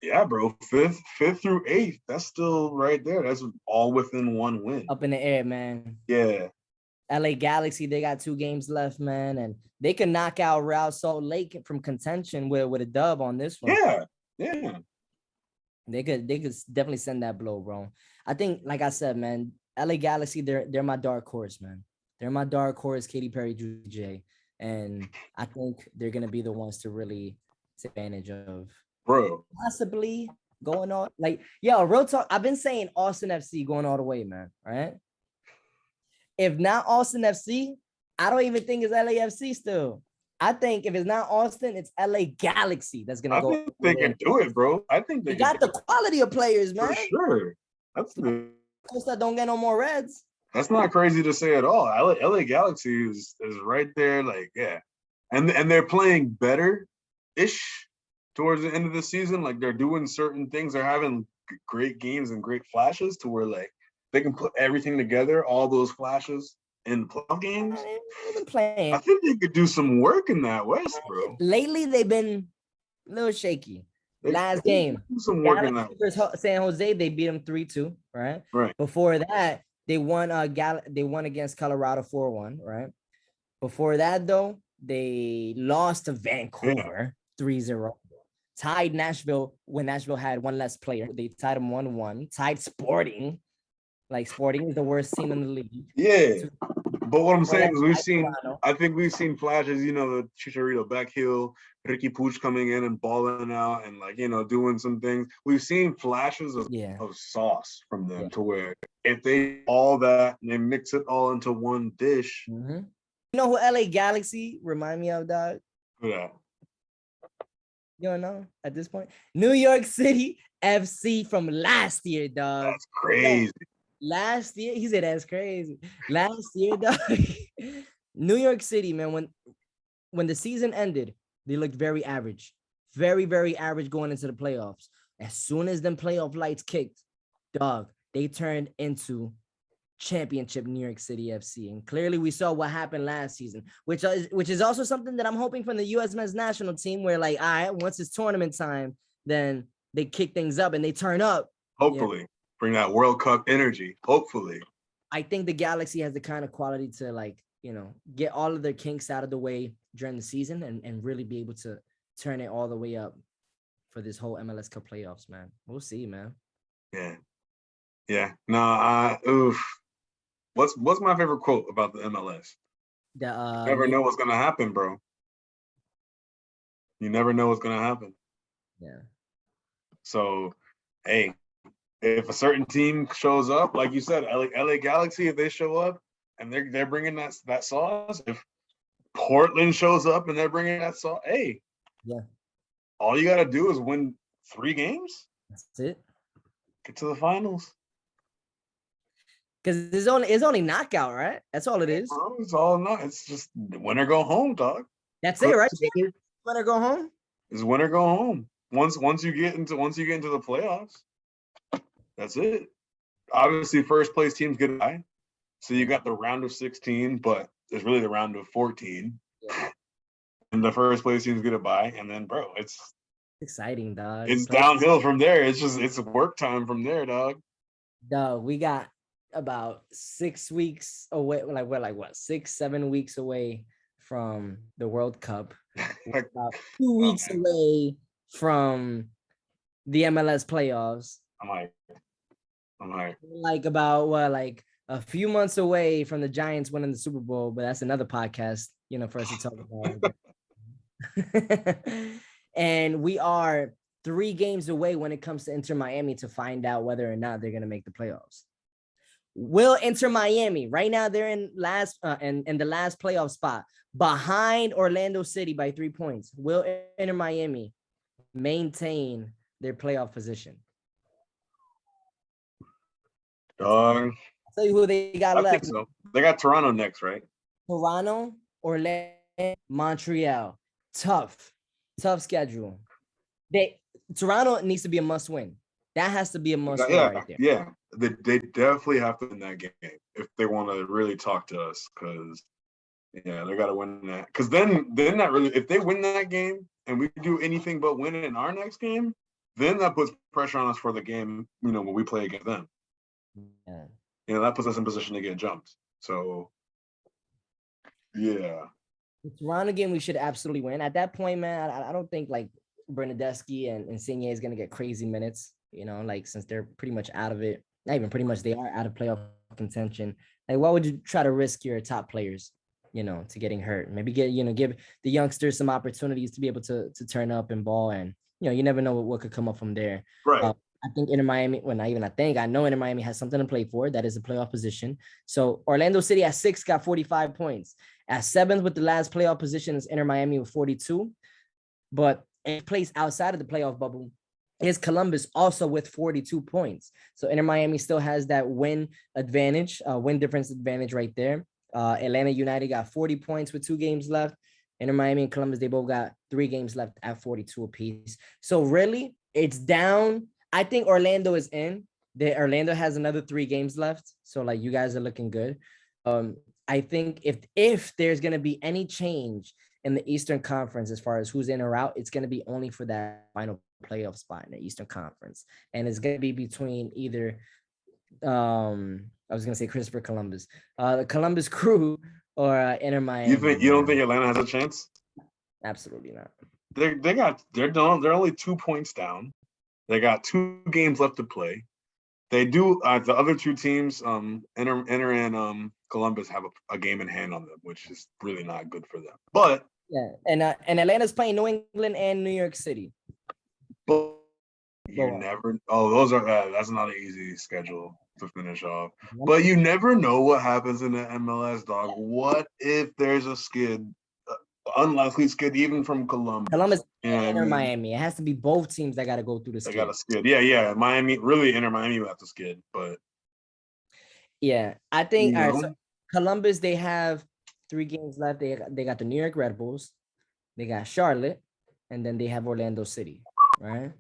yeah, bro, 5th through 8th, that's still right there. That's all within 1 win. Up in the air, man. Yeah. LA Galaxy, they got 2 games left, man, and they can knock out Real Salt Lake from contention with a dub on this one. Yeah. They could definitely send that blow, bro. I think, like I said, man, LA Galaxy, they're my dark horse, man. They're my dark horse, Katy Perry, Juicy J, and I think they're gonna be the ones to really take advantage of, bro. Possibly going on, like, yo, real talk. I've been saying Austin FC going all the way, man. All right. If not Austin FC, I don't even think it's LAFC still. I think if it's not Austin, it's LA Galaxy that's gonna go. I think they can do it, bro. I think they got the quality of players, man. For sure. That's the that don't get no more Reds. That's not crazy to say at all. LA Galaxy is right there, like, yeah. And they're playing better-ish towards the end of the season. Like, they're doing certain things. They're having great games and great flashes to where, like, they can put everything together, all those flashes in playoff games. Playing. I think they could do some work in that West, bro. Lately, they've been a little shaky. Last game, do some work in that West. San Jose, they beat them 3-2, right? Right. Before that, they won against Colorado 4-1, right? Before that, though, they lost to Vancouver 3-0. Tied Nashville when Nashville had 1 less player. They tied them 1-1. Tied Sporting. Like, Sporting is the worst team in the league. Yeah. But what I'm saying is I think we've seen flashes, the Chicharito back heel, Ricky Puig coming in and balling out and, like, doing some things. We've seen flashes of sauce from them to where if they all that and they mix it all into one dish. Mm-hmm. You know who LA Galaxy remind me of, dog? Who that? You don't know at this point? New York City FC from last year, dog. That's crazy. Last year, he said that's crazy. Last year, dog. New York City, man, when the season ended, they looked very average. Very, very average going into the playoffs. As soon as them playoff lights kicked, dog, they turned into championship New York City FC. And clearly we saw what happened last season, which is also something that I'm hoping from the U.S. men's national team, where, like, all right, once it's tournament time, then they kick things up and they turn up. Hopefully. Bring that World Cup energy, hopefully. I think the Galaxy has the kind of quality to, like, get all of their kinks out of the way during the season and really be able to turn it all the way up for this whole MLS Cup playoffs, man. We'll see, man. Yeah. No, What's my favorite quote about the MLS? You never know what's gonna happen, bro. You never know what's gonna happen. Yeah. So, hey, if a certain team shows up, like you said, LA Galaxy, if they show up and they're bringing that sauce, if Portland shows up and they're bringing that sauce, hey, all you got to do is win 3 games. That's it. Get to the finals. Because it's only knockout, right? That's all it is. Bro, it's all not. It's just win or go home, dog. That's it, right? Win or go home. It's win or go home. Once you get into the playoffs. That's it. Obviously, first place teams get a bye. So you got the round of 16, but it's really the round of 14. Yeah. And the first place teams get a bye. And then, bro, it's exciting, dog. It's downhill from there. It's work time from there, dog. Dog, we got about 6 weeks away. Like, we're 6-7 weeks away from the World Cup. About 2 weeks away from the MLS playoffs. I'm like, about a few months away from the Giants winning the Super Bowl, but that's another podcast, for us to talk about. And we are 3 games away when it comes to Inter Miami to find out whether or not they're going to make the playoffs. Will Inter Miami, right now they're in the last playoff spot behind Orlando City by 3 points. Will Inter Miami maintain their playoff position? I'll tell you who they got left. Think so. They got Toronto next, right? Toronto, Orlando, Montreal. Tough schedule. Toronto needs to be a must win. That has to be a must win right there. Yeah. They definitely have to win that game if they want to really talk to us, because they got to win that. Because then that really, if they win that game and we do anything but win it in our next game, then that puts pressure on us for the game, when we play against them. Yeah. That puts us in position to get jumped. So, yeah. The Toronto game we should absolutely win. At that point, man, I don't think like Bernadeschi and Insigne is going to get crazy minutes, since they're pretty much out of it. Not even pretty much, they are out of playoff contention. Like, why would you try to risk your top players, to getting hurt? Maybe give the youngsters some opportunities to be able to turn up and ball, and you never know what could come up from there. Right. I think Inter Miami, well, not even I think, I know Inter Miami has something to play for. That is a playoff position. So Orlando City at 6 got 45 points. At 7th with the last playoff position is Inter Miami with 42. But a place outside of the playoff bubble is Columbus, also with 42 points. So Inter Miami still has that win difference advantage right there. Atlanta United got 40 points with 2 games left. Inter Miami and Columbus, they both got 3 games left at 42 apiece. So really, it's down. I think Orlando is in. Orlando has another 3 games left. So like, you guys are looking good. I think if there's going to be any change in the Eastern Conference as far as who's in or out, it's going to be only for that final playoff spot in the Eastern Conference. And it's going to be between either, I was going to say Christopher Columbus, the Columbus Crew or Inter Miami. You don't think Atlanta has a chance? Absolutely not. They're only 2 points down. They got 2 games left to play. They do the other 2 teams, Inter and Columbus, have a game in hand on them, which is really not good for them. But yeah, and Atlanta's playing New England and New York City. But you never. Oh, those are that's not an easy schedule to finish off. But you never know what happens in the MLS, dog. What if there's a skid? Unlikely skid, even from Columbus and Miami. It has to be both teams that got to go through the skid. They got to skid. Yeah. Miami, really, Inter Miami will have to skid, but yeah, I think. All right, so Columbus, they have 3 games left. They got the New York Red Bulls, they got Charlotte, and then they have Orlando City. Right?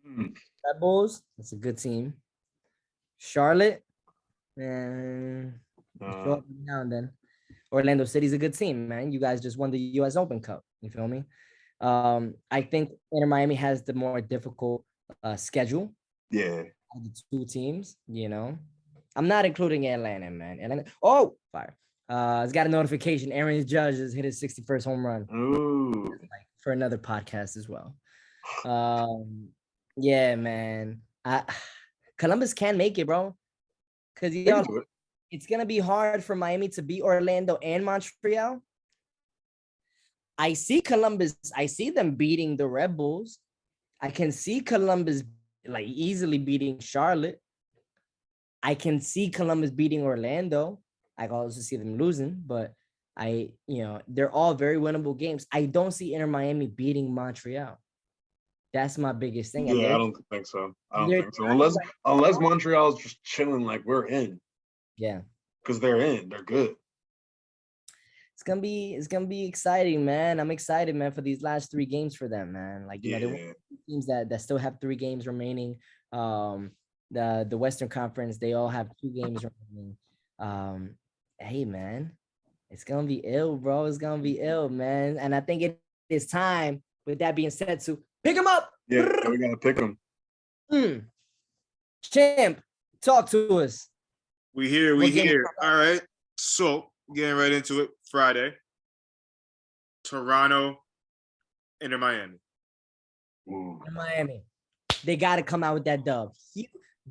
Red Bulls, that's a good team. Charlotte, and now and then. Orlando City's a good team, man. You guys just won the U.S. Open Cup. You feel me? I think Inter Miami has the more difficult schedule. Yeah. Of the 2 teams, I'm not including Atlanta, man. Atlanta. Oh, fire. It's got a notification. Aaron Judge has hit his 61st home run. Ooh. For another podcast as well. Yeah, man. Columbus can make it, bro. Because it's going to be hard for Miami to beat Orlando and Montreal. I see Columbus. I see them beating the Red Bulls. I can see Columbus like easily beating Charlotte. I can see Columbus beating Orlando. I can also see them losing, but they're all very winnable games. I don't see Inter Miami beating Montreal. That's my biggest thing. Yeah, I don't think so. Unless Montreal is just chilling like we're in. Yeah, because they're in. They're good. It's gonna be exciting, man. I'm excited, man, for these last 3 games for them, man. Like the teams that still have 3 games remaining. The Western Conference, they all have 2 games remaining. Hey, man, it's gonna be ill, bro. It's gonna be ill, man. And I think it is time. With that being said, to pick them up. Yeah, we gotta pick them. Champ, talk to us. We here. All right. So getting right into it. Friday. Toronto, Inter Miami. Inter Miami. They got to come out with that dub.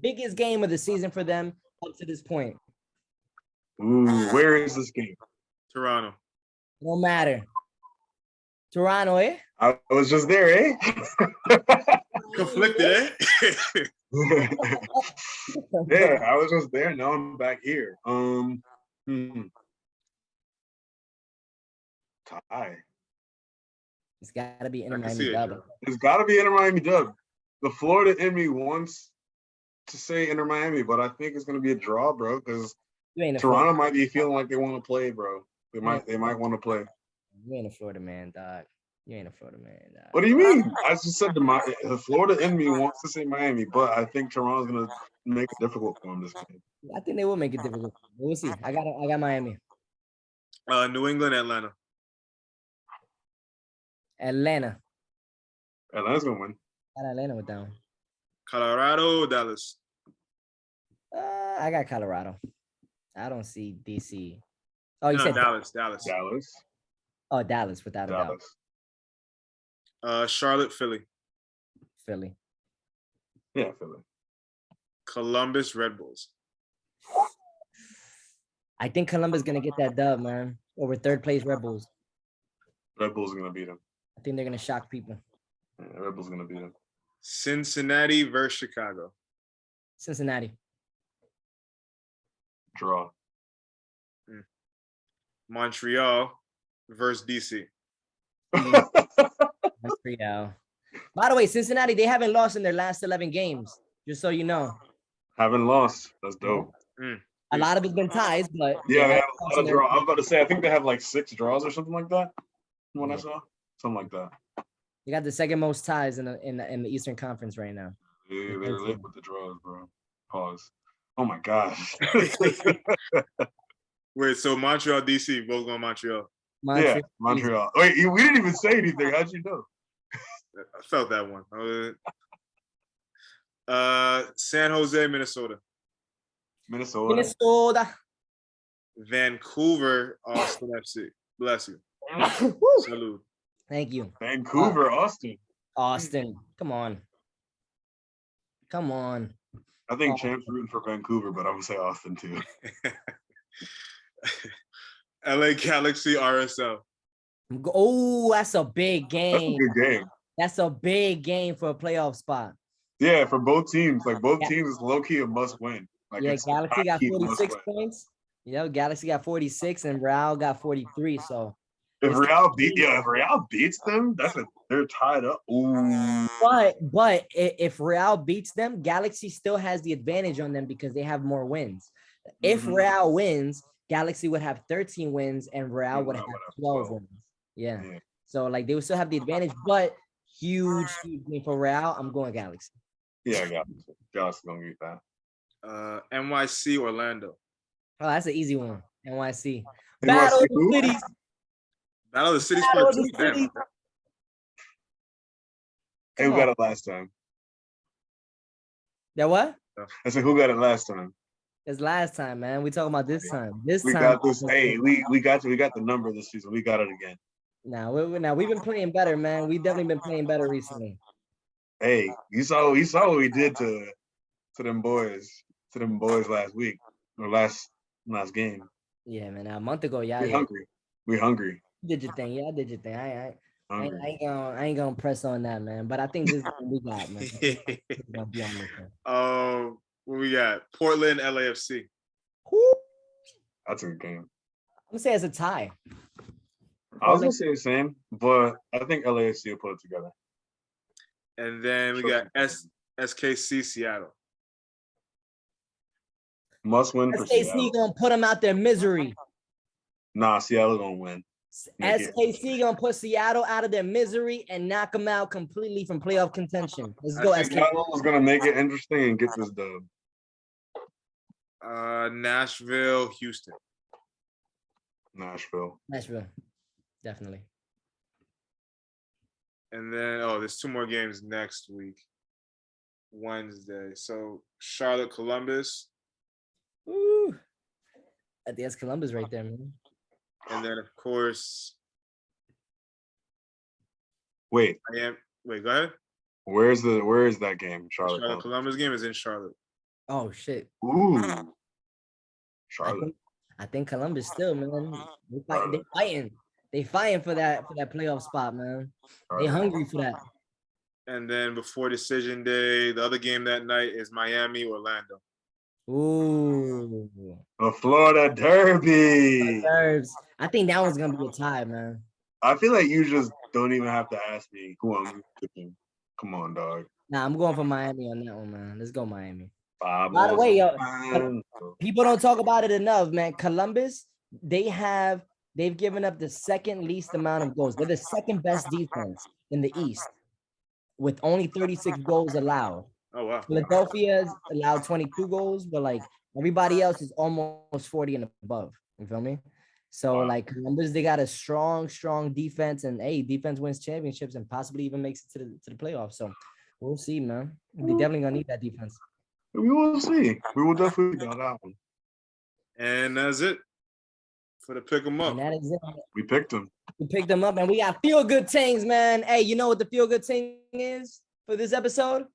Biggest game of the season for them up to this point. Ooh, where is this game? Toronto. No matter. Toronto, eh? I was just there, eh? conflicted, eh? Yeah, I was just there. Now I'm back here. Tie. It's got to be Inter I can Miami see it, dub. Joe. It's got to be Inter Miami dub. The Florida in me wants to say Inter Miami, but I think it's going to be a draw, bro, because You ain't a Toronto Florida, might be feeling like they want to play, bro. They might want to play. you ain't a Florida man, dog. You ain't a Florida man, dog. What do you mean? I just said the Florida in me wants to say Miami, but I think Toronto's going to make it difficult for them this game. I think they will make it difficult. We'll see. I got Miami. New England, Atlanta. Atlanta. Atlanta's going to win. Got Atlanta with that one. Colorado, Dallas. I got Colorado. I don't see DC. Oh, you No, said Dallas. Dallas. Oh, Dallas, without a doubt. Charlotte, Philly. Philly. Yeah, Philly. Columbus, Red Bulls. I think Columbus gonna get that dub, man, over third place Red Bulls. Red Bulls are going to beat them. I think they're gonna shock people. Yeah, Red Bulls are going to beat them. Cincinnati versus Chicago. Cincinnati. Draw. Montreal versus DC. Montreal. By the way, Cincinnati, they haven't lost in their last 11 games, just so you know. Haven't lost. That's dope. A lot of it's been ties, but Yeah, they have a lot of draws. I was about to say, I think they have like 6 draws or something like that. When I saw something like that. they got the second most ties in the Eastern Conference right now. Yeah, they're lit with the draws, bro. Pause. Oh my gosh. Wait, so Montreal, DC, both going Montreal. Yeah, Montreal. Wait, we didn't even say anything. How'd you know? I felt that one. San Jose, Minnesota. Minnesota. Vancouver, Austin FC. Bless you. Salute. Thank you. Vancouver, Austin. Austin. Come on. I think Champ's rooting for Vancouver, but I'm going to say Austin too. LA Galaxy, RSL. Oh, that's a big game. That's a good game. That's a big game for a playoff spot. Yeah, for both teams. Like both teams is low-key a must-win. Like, yeah, Galaxy got 46 win. points. You know, Galaxy got 46 and Real got 43. So if Real beats them, they're tied up. Ooh. But if Real beats them, Galaxy still has the advantage on them because they have more wins. If Real wins, Galaxy would have 13 wins and Real would have 12 wins. Yeah. So like they would still have the advantage, but huge game for Real. I'm going Galaxy. Yeah, Galaxy gonna get that. NYC, Orlando. Oh, that's an easy one. NYC. Battle of the Cities. Battle of the Cities. Battle of the Cities. Hey, who got it last time? Yeah, what? I said, who got it last time? It's last time, man. We talking about this time. We got this. Hey, we got the number this season. We got it again. Now we've been playing better, man. We've definitely been playing better recently. Hey, you saw what we did to them boys last week or last game. Yeah, man. A month ago, yeah. We hungry. You did your thing. Yeah, I did your thing. I ain't gonna press on that, man. But I think this is what we got, man. What we got? Portland, LAFC. That's a good game. I'm gonna say it's a tie. I was gonna say the same, but I think LAFC will put it together. And then we got SKC, Seattle. Must win for Seattle. SKC gonna put them out their misery. Nah, Seattle gonna win. SKC gonna put Seattle out of their misery and knock them out completely from playoff contention. Let's go, SKC. Seattle is gonna make it interesting and get this dub. Nashville, Houston. Nashville, definitely. And then there's 2 more games next week, Wednesday. So Charlotte, Columbus. Ooh, I think that's Columbus right there, man. And then of course. Wait, go ahead. Where is that game? Charlotte Columbus game is in Charlotte. Oh shit. Ooh. Charlotte. I think Columbus still, man. They fighting. They fighting for that playoff spot, man. They hungry for that. And then before decision day, the other game that night is Miami, Orlando. Ooh. The Florida Derby. Nerves. I think that one's gonna be a tie, man. I feel like you just don't even have to ask me who I'm picking. Come on, dog. Nah, I'm going for Miami on that one, man. Let's go Miami. By the Vamos. way, yo, people don't talk about it enough, man. Columbus, they've given up the second least amount of goals. They're the second best defense in the East, with only 36 goals allowed. Oh, wow. Philadelphia's allowed 22 goals, but like everybody else is almost 40 and above. You feel me? So Wow. like Columbus, they got a strong defense, and defense wins championships and possibly even makes it to the playoffs. So we'll see, man. We definitely gonna need that defense. We will see. We will definitely get that one. And that's it for the pick 'em up. And that is it. We picked him. We picked them up, and we got feel good things, man. Hey, you know what the feel good thing is for this episode?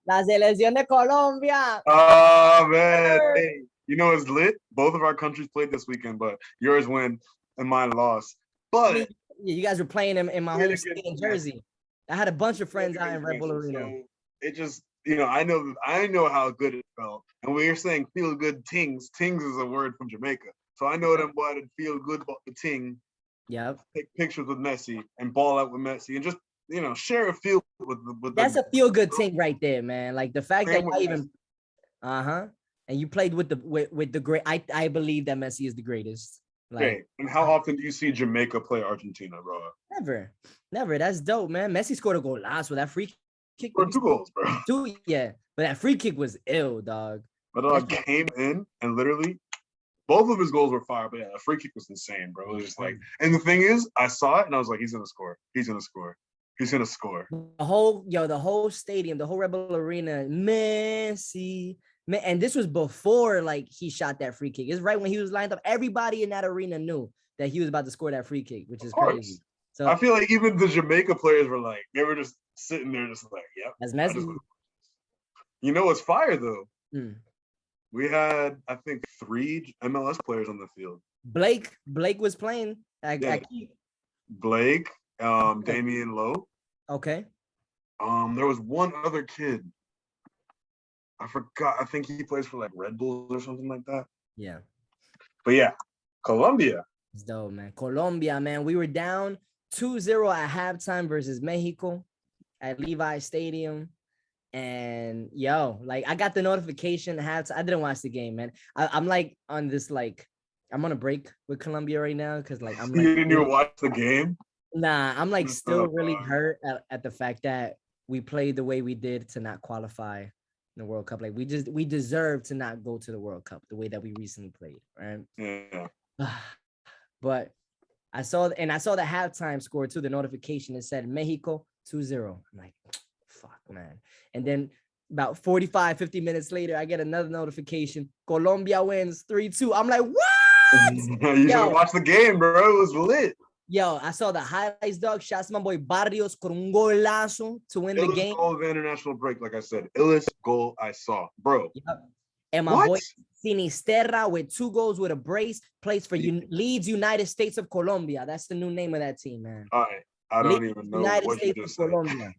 La selección de Colombia. Oh man, hey, you know it's lit. Both of our countries played this weekend, but yours win and mine lost. But Yeah, you guys were playing them in my Yeah, home state in Jersey. I had a bunch of friends out in Red Bull Arena. So it just, I know how good it felt. And when you're saying feel good tings is a word from Jamaica. So I know them boy that feel good about the ting. Yep. Take pictures with Messi and ball out with Messi and just share a feel with That's a feel good thing right there, man. Like the fact that Same with I even and you played with the great. I believe that Messi is the greatest. Like Okay. And how often do you see Jamaica play Argentina, bro? never. That's dope, man. Messi scored a goal last with that free kick. Or 2 goals, bro. Two, yeah. But that free kick was ill, dog. But dog came in and literally both of his goals were fire, but yeah, the free kick was insane, bro. It was just like, and the thing is, I saw it and I was like, he's gonna score. He's gonna score. The whole stadium, the whole Red Bull Arena, Messi. And this was before like he shot that free kick. It's right when he was lined up. Everybody in that arena knew that he was about to score that free kick, which is crazy. So I feel like even the Jamaica players were like, they were just sitting there, just like, yep. As Messi. You know what's fire though? Mm. We had, I think, 3 MLS players on the field. Blake was playing. Blake, Damian Lowe. Okay. There was one other kid. I forgot. I think he plays for like Red Bulls or something like that. Yeah. But yeah, Colombia. It's dope, man. Colombia, man. We were down 2-0 at halftime versus Mexico at Levi Stadium. And like I got the notification at halftime. I didn't watch the game, man. I'm like on this, like, I'm on a break with Colombia right now because like I'm like, you didn't even watch the game? Nah, I'm like still really hurt at the fact that we played the way we did to not qualify in the World Cup. Like we deserve to not go to the World Cup the way that we recently played, right? Yeah. But I saw the halftime score too, the notification. It said Mexico 2-0. I'm like, fuck, man. And then about 45, 50 minutes later, I get another notification. Colombia wins 3-2. I'm like, what? You should watch the game, bro. It was lit. Yo, I saw the highlights, dog. Shots my boy Barrios con un golazo to win the game. Goal of the international break, like I said. Illest goal I saw, bro. Yep. And my boy Sinisterra with 2 goals with a brace plays for Leeds United States of Colombia. That's the new name of that team, man. All right. I don't even know United what States you just of Colombia.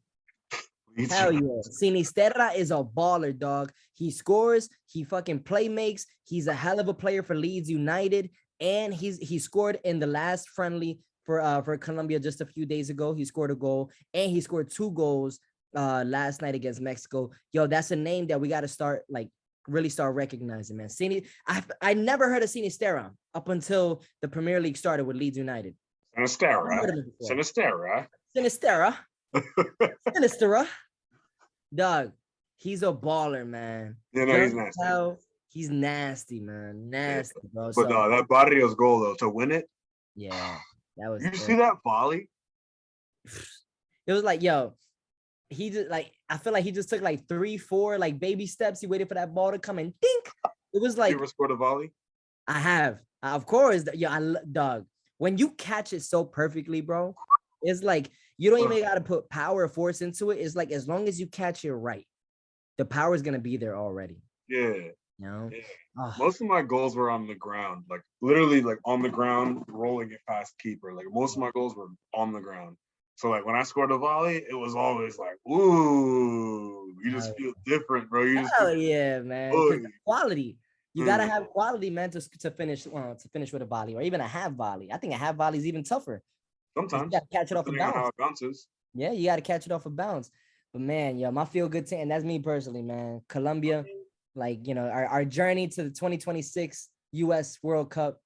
Hell yeah. Sinisterra is a baller, dog. He scores, he fucking play makes. He's a hell of a player for Leeds United. And he scored in the last friendly for Colombia just a few days ago. He scored a goal, and he scored 2 goals last night against Mexico. Yo, that's a name that we got to really start recognizing, man. I never heard of Sinisterra up until the Premier League started with Leeds United. Sinisterra. Dog, he's a baller, man. Yeah, no, he's nasty. He's nasty, man. Nasty, bro. But that Barrios goal, though, to win it. Yeah, that was. You see that volley? It was like, yo, he just like, I feel like he just took like 3-4 like baby steps. He waited for that ball to come and dink. It was like. You ever scored a volley? I have, of course. Dog. When you catch it so perfectly, bro, it's like you don't even got to put power or force into it. It's like as long as you catch it right, the power is gonna be there already. Yeah. You know? Yeah. Most of my goals were on the ground, like literally like on the ground, rolling it past keeper. Like most of my goals were on the ground. So like when I scored a volley, it was always like, ooh, you just feel different, bro. You just Hell feel, yeah, man. 'Cause the quality. You gotta Mm. have quality, man, to finish with a volley or even a half volley. I think a half volley is even tougher. 'Cause sometimes you gotta catch it off a depending on how bounce. it bounces. Yeah, you gotta catch it off a bounce. But man, yo, my feel good team, and that's me personally, man. Colombia, like, you know, our journey to the 2026 US World Cup,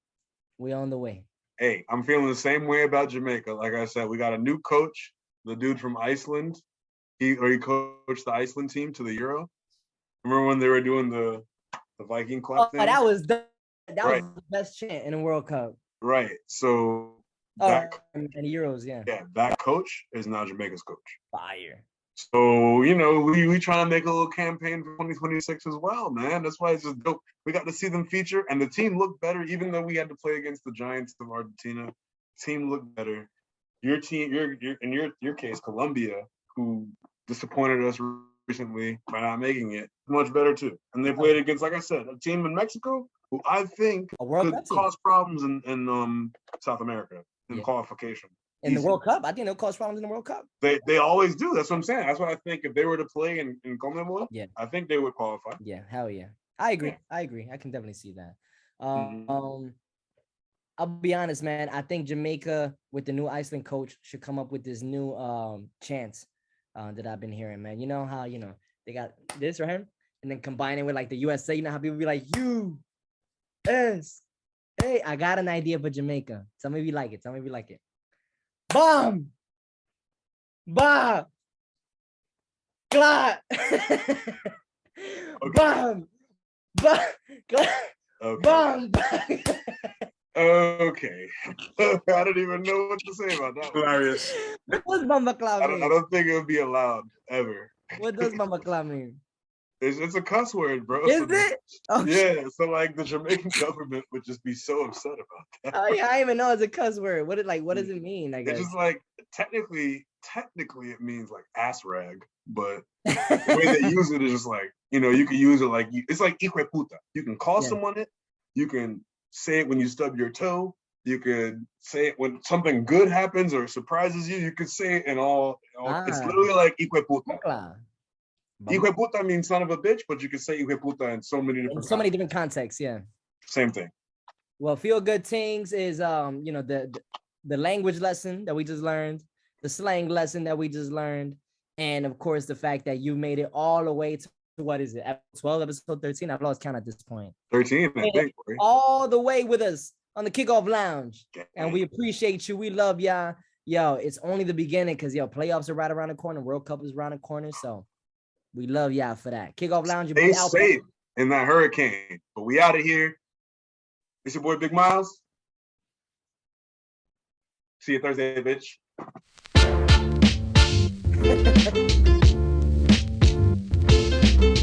we on the way. Hey, I'm feeling the same way about Jamaica. Like I said, we got a new coach, the dude from Iceland. He coached the Iceland team to the Euro. Remember when they were doing the Viking clap thing? That was the Right. best chant in the World Cup. Right. So that And the Euros, yeah. that coach is now Jamaica's coach. Fire. So, you know, we trying to make a little campaign for 2026 as well, man. That's why it's just dope. We got to see them feature, and the team looked better, even though we had to play against the Giants of Argentina. Team looked better. Your team, in your case, Colombia, who disappointed us recently by not making it, much better too. And they played against, like I said, a team in Mexico who I think could cause problems in South America in qualification. In the World Cup, I think they'll cause problems in the World Cup. They always do. That's what I'm saying. That's what I think. If they were to play in CONMEBOL, I think they would qualify. Yeah, hell yeah. I agree. I can definitely see that. I'll be honest, man. I think Jamaica with the new Iceland coach should come up with this new chant that I've been hearing, man. You know how, you know, they got this right here, and then combine it with like the USA. You know how people be like, USA. I got an idea for Jamaica. Tell me if you like it. Bomb! Bah! Glad! Bomb! Bah! Bomb! Okay. I don't even know what to say about that. Hilarious. What's Bomba Claw mean? I don't think it would be allowed ever. What does Bomba Claw mean? It's a cuss word, bro. Is it? Oh, yeah, so like the Jamaican government would just be so upset about that. Oh yeah, I even know it's a cuss word. What does it mean? I guess it's just like technically it means like ass rag, but the way they use it is just like, you know, you can use it like it's like hijo de puta. You can call someone it, you can say it when you stub your toe, you could say it when something good happens or surprises you, you could say it in all it's literally like hijo de puta. Hijo de puta means son of a bitch, but you can say hijo de puta in so many different contexts. Yeah. Same thing. Well, feel good things is you know, the language lesson that we just learned, the slang lesson that we just learned, and of course the fact that you made it all the way to what is it? Episode 12, episode 13. I've lost count at this point. 13, I think. All the way with us on the Kickoff Lounge. And we appreciate you. We love y'all. Yo, it's only the beginning because playoffs are right around the corner. World Cup is around the corner. So we love y'all for that. Kickoff Lounge. Stay safe in that hurricane. But we out of here. It's your boy Big Miles. See you Thursday, bitch.